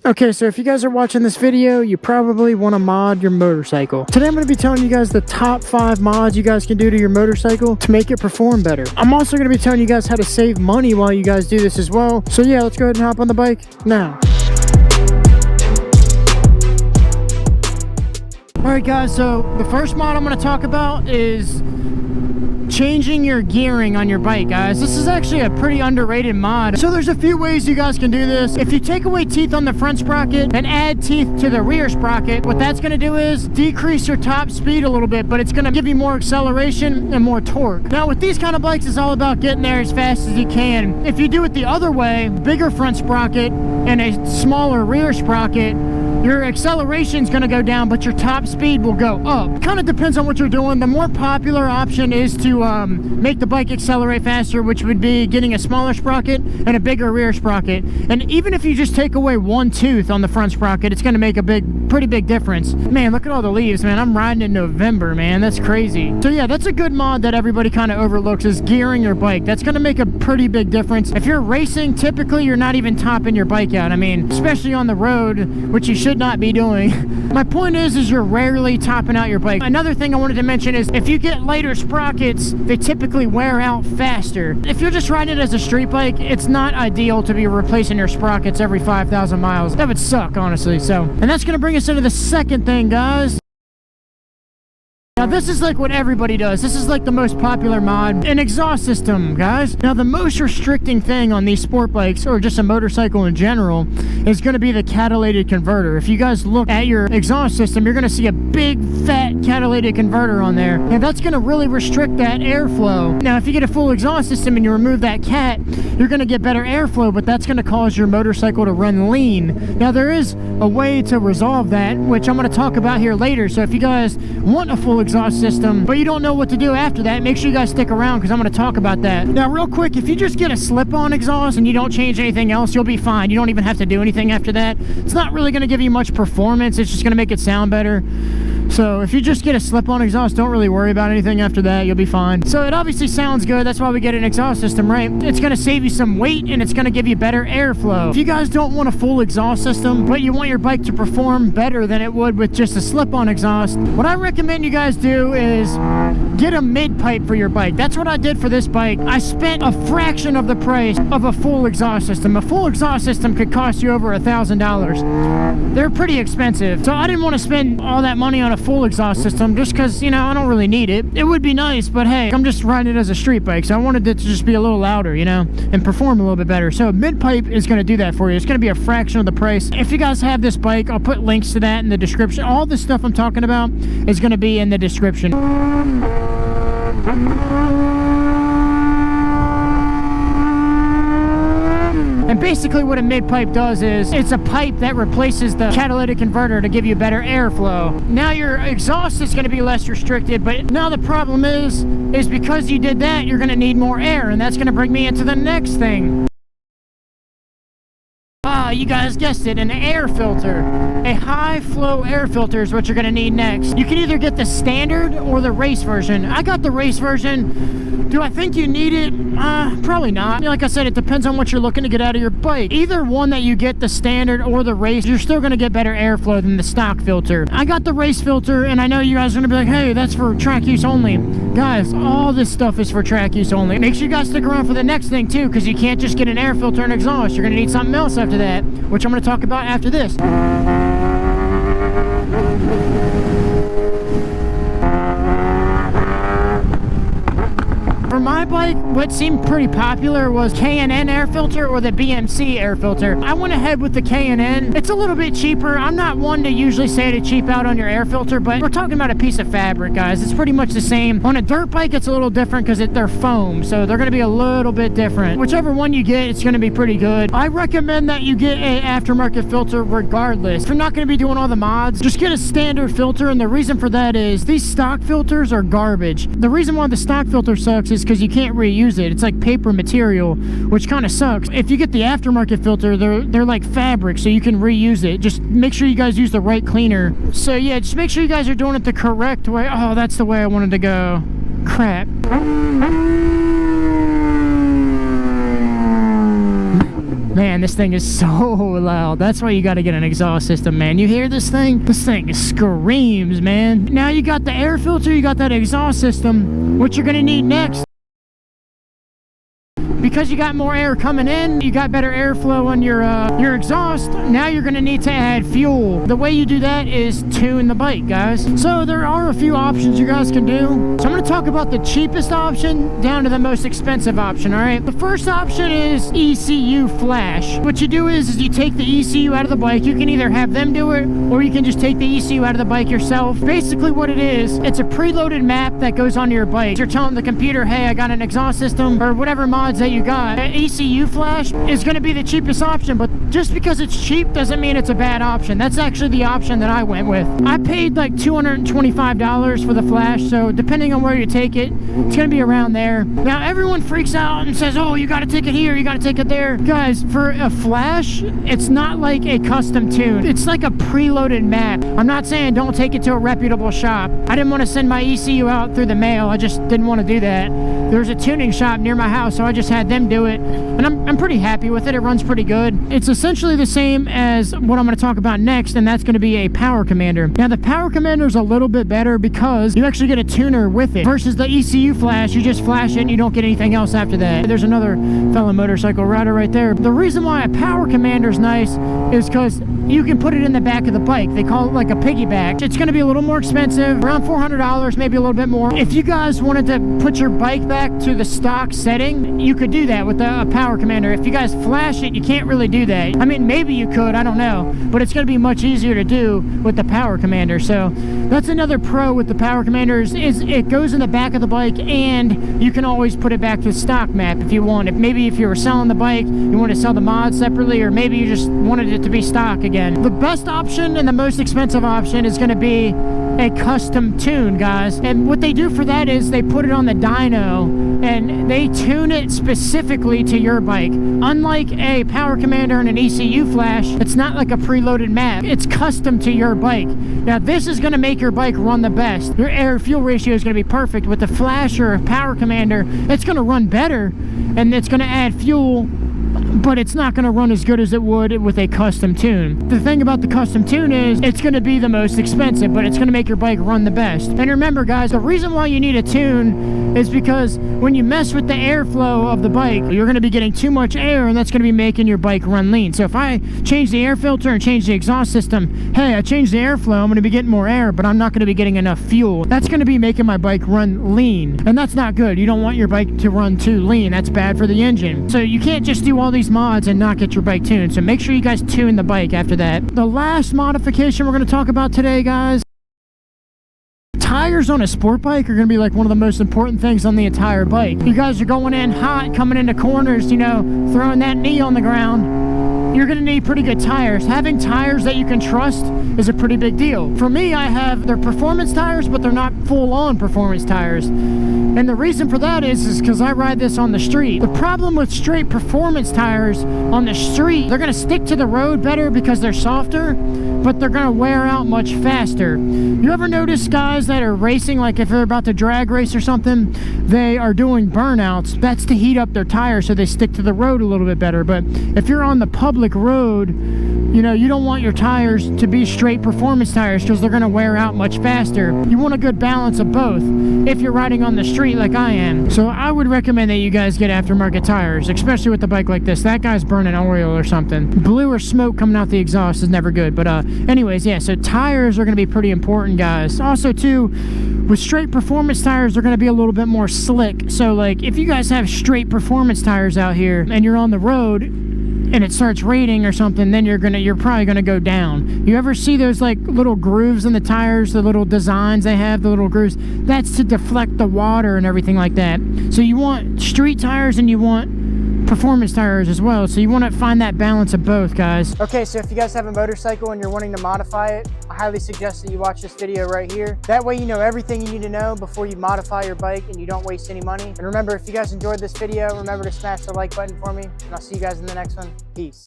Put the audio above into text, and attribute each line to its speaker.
Speaker 1: Okay, so if you guys are watching this video, you probably want to mod your motorcycle. Today I'm going to be telling you guys the top 5 mods you guys can do to your motorcycle to make it perform better. I'm also going to be telling you guys how to save money while you guys do this as well. So yeah, let's go ahead and hop on the bike now. Alright guys, so the first mod I'm going to talk about is changing your gearing on your bike, guys. This is actually a pretty underrated mod. So there's a few ways you guys can do this. If you take away teeth on the front sprocket and add teeth to the rear sprocket, what that's going to do is decrease your top speed a little bit, but it's going to give you more acceleration and more torque. Now with these kind of bikes, it's all about getting there as fast as you can. If you do it the other way, bigger front sprocket and a smaller rear sprocket, your acceleration is going to go down, but your top speed will go up. Kind of depends on what you're doing. The more popular option is to make the bike accelerate faster, which would be getting a smaller sprocket and a bigger rear sprocket. And even if you just take away one tooth on the front sprocket, it's going to make a pretty big difference. Man, look at all the leaves, man. I'm riding in November, man. That's crazy. So yeah, that's a good mod that everybody kind of overlooks, is gearing your bike. That's going to make a pretty big difference. If you're racing, typically you're not even topping your bike out. I mean, especially on the road, which you should not be doing. My point is you're rarely topping out your bike. Another thing I wanted to mention is if you get lighter sprockets, they typically wear out faster. If you're just riding it as a street bike, it's not ideal to be replacing your sprockets every 5,000 miles. That would suck, honestly. And that's going to bring us into the second thing, guys. Now this is like what everybody does. This is like the most popular mod, an exhaust system, guys. Now the most restricting thing on these sport bikes, or just a motorcycle in general, is going to be the catalytic converter. If you guys look at your exhaust system, you're going to see a big fat catalytic converter on there, and that's going to really restrict that airflow. Now if you get a full exhaust system and you remove that cat, you're going to get better airflow, but that's going to cause your motorcycle to run lean. Now there is a way to resolve that, which I'm going to talk about here later. So if you guys want a full exhaust system, but you don't know what to do after that, make sure you guys stick around because I'm going to talk about that. Now real quick, if you just get a slip-on exhaust and you don't change anything else, you'll be fine. You don't even have to do anything after that. It's not really going to give you much performance. It's just going to make it sound better. So if you just get a slip-on exhaust, don't really worry about anything after that. You'll be fine. So it obviously sounds good. That's why we get an exhaust system, right? It's going to save you some weight and it's going to give you better airflow. If you guys don't want a full exhaust system, but you want your bike to perform better than it would with just a slip-on exhaust, what I recommend you guys do is get a mid-pipe for your bike. That's what I did for this bike. I spent a fraction of the price of a full exhaust system. A full exhaust system could cost you over $1,000. They're pretty expensive. So I didn't want to spend all that money on a full exhaust system just because, you know, I don't really need it. It would be nice, but hey, I'm just riding it as a street bike, so I wanted it to just be a little louder, you know, and perform a little bit better. So mid-pipe is going to do that for you. It's going to be a fraction of the price. If you guys have this bike, I'll put links to that in the description. All the stuff I'm talking about is going to be in the description. And basically what a mid-pipe does is it's a pipe that replaces the catalytic converter to give you better airflow. Now your exhaust is going to be less restricted, but now the problem is because you did that, you're going to need more air, and that's going to bring me into the next thing. You guys guessed it, an air filter. A high flow air filter is what you're going to need next. You can either get the standard or the race version. I got the race version. Do I think you need it? Probably not. Like I said, it depends on what you're looking to get out of your bike. Either one that you get, the standard or the race, you're still going to get better airflow than the stock filter. I got the race filter, and I know you guys are going to be like, hey, that's for track use only. Guys, all this stuff is for track use only. Make sure you guys stick around for the next thing too, because you can't just get an air filter and exhaust. You're going to need something else after that, which I'm going to talk about after this. For my bike, what seemed pretty popular was K&N air filter or the BMC air filter. I went ahead with the K&N. It's a little bit cheaper. I'm not one to usually say to cheap out on your air filter, but we're talking about a piece of fabric, guys. It's pretty much the same. On a dirt bike, it's a little different because they're foam, so they're going to be a little bit different. Whichever one you get, it's going to be pretty good. I recommend that you get an aftermarket filter regardless. If you're not going to be doing all the mods, just get a standard filter, and the reason for that is these stock filters are garbage. The reason why the stock filter sucks is because you can't reuse it. It's like paper material, which kind of sucks. If you get the aftermarket filter, they're like fabric, so you can reuse it. Just make sure you guys use the right cleaner. So yeah, just make sure you guys are doing it the correct way. Oh, that's the way I wanted to go. Crap. Man, this thing is so loud. That's why you got to get an exhaust system, man. You hear this thing? This thing screams, man. Now you got the air filter, you got that exhaust system. What you're gonna need next, because you got more air coming in, you got better airflow on your exhaust, now you're gonna need to add fuel. The way you do that is tune the bike, guys. So there are a few options you guys can do. So I'm gonna talk about the cheapest option down to the most expensive option, all right? The first option is ECU flash. What you do is you take the ECU out of the bike. You can either have them do it, or you can just take the ECU out of the bike yourself. Basically what it is, it's a preloaded map that goes onto your bike. You're telling the computer, hey, I got an exhaust system, or whatever mods that you got. ECU flash is going to be the cheapest option, but just because it's cheap doesn't mean it's a bad option. That's actually the option that I went with. I paid like $225 for the flash, so depending on where you take it, it's going to be around there. Now everyone freaks out and says, oh, you got to take it here, you got to take it there. Guys, for a flash, it's not like a custom tune. It's like a preloaded map. I'm not saying don't take it to a reputable shop. I didn't want to send my ECU out through the mail. I just didn't want to do that. There's a tuning shop near my house, so I just had them do it, and I'm pretty happy with it. It runs pretty good. It's essentially the same as what I'm going to talk about next, and that's going to be a Power Commander. Now the Power Commander is a little bit better because you actually get a tuner with it versus the ECU flash. You just flash it and you don't get anything else after that. There's another fellow motorcycle rider right there. The reason why a Power Commander is nice is because you can put it in the back of the bike. They call it like a piggyback. It's going to be a little more expensive, around $400, maybe a little bit more. If you guys wanted to put your bike back to the stock setting, you could do that with a Power Commander. If you guys flash it, you can't really do that. I mean, maybe you could, I don't know, but it's going to be much easier to do with the Power Commander. So that's another pro with the Power Commander is it goes in the back of the bike, and you can always put it back to the stock map if you want. Maybe if you were selling the bike, you want to sell the mods separately, or maybe you just wanted it to be stock again. The best option and the most expensive option is going to be a custom tune, guys. And what they do for that is they put it on the dyno and they tune it specifically to your bike. Unlike a Power Commander and an ECU flash, it's not like a preloaded map. It's custom to your bike. Now this is going to make your bike run the best. Your air fuel ratio is going to be perfect. With the flash or a Power Commander, it's going to run better and it's going to add fuel, but it's not going to run as good as it would with a custom tune. The thing about the custom tune is it's going to be the most expensive, but it's going to make your bike run the best. And remember, guys, the reason why you need a tune is because when you mess with the airflow of the bike, you're going to be getting too much air, and that's going to be making your bike run lean. So if I change the air filter and change the exhaust system, hey, I changed the airflow, I'm going to be getting more air, but I'm not going to be getting enough fuel. That's going to be making my bike run lean, and that's not good. You don't want your bike to run too lean. That's bad for the engine. So you can't just do all these mods and not get your bike tuned. So make sure you guys tune the bike after that. The last modification we're going to talk about today, guys, tires on a sport bike are going to be like one of the most important things on the entire bike. You guys are going in hot, coming into corners, you know, throwing that knee on the ground. You're going to need pretty good tires. Having tires that you can trust is a pretty big deal. For me, they're performance tires, but they're not full-on performance tires. And the reason for that is because I ride this on the street. The problem with straight performance tires on the street, they're going to stick to the road better because they're softer, but they're going to wear out much faster. You ever notice guys that are racing, like if they're about to drag race or something, they are doing burnouts? That's to heat up their tires so they stick to the road a little bit better. But if you're on the public road, you know, you don't want your tires to be straight performance tires because they're going to wear out much faster. You want a good balance of both if you're riding on the street like I am. So I would recommend that you guys get aftermarket tires, especially with a bike like this. That guy's burning oil or something. Blue or smoke coming out the exhaust is never good. But anyways, yeah, so tires are going to be pretty important, guys. Also too, with straight performance tires, they're going to be a little bit more slick. So like if you guys have straight performance tires out here and you're on the road and it starts raining or something, then you're probably gonna go down. You ever see those like little grooves in the tires, the little designs they have, the little grooves? That's to deflect the water and everything like that. So you want street tires and you want performance tires as well. So you want to find that balance of both, guys. Okay, so if you guys have a motorcycle and you're wanting to modify it, I highly suggest that you watch this video right here. That way you know everything you need to know before you modify your bike and you don't waste any money. And remember, if you guys enjoyed this video, remember to smash the like button for me, and I'll see you guys in the next one. Peace.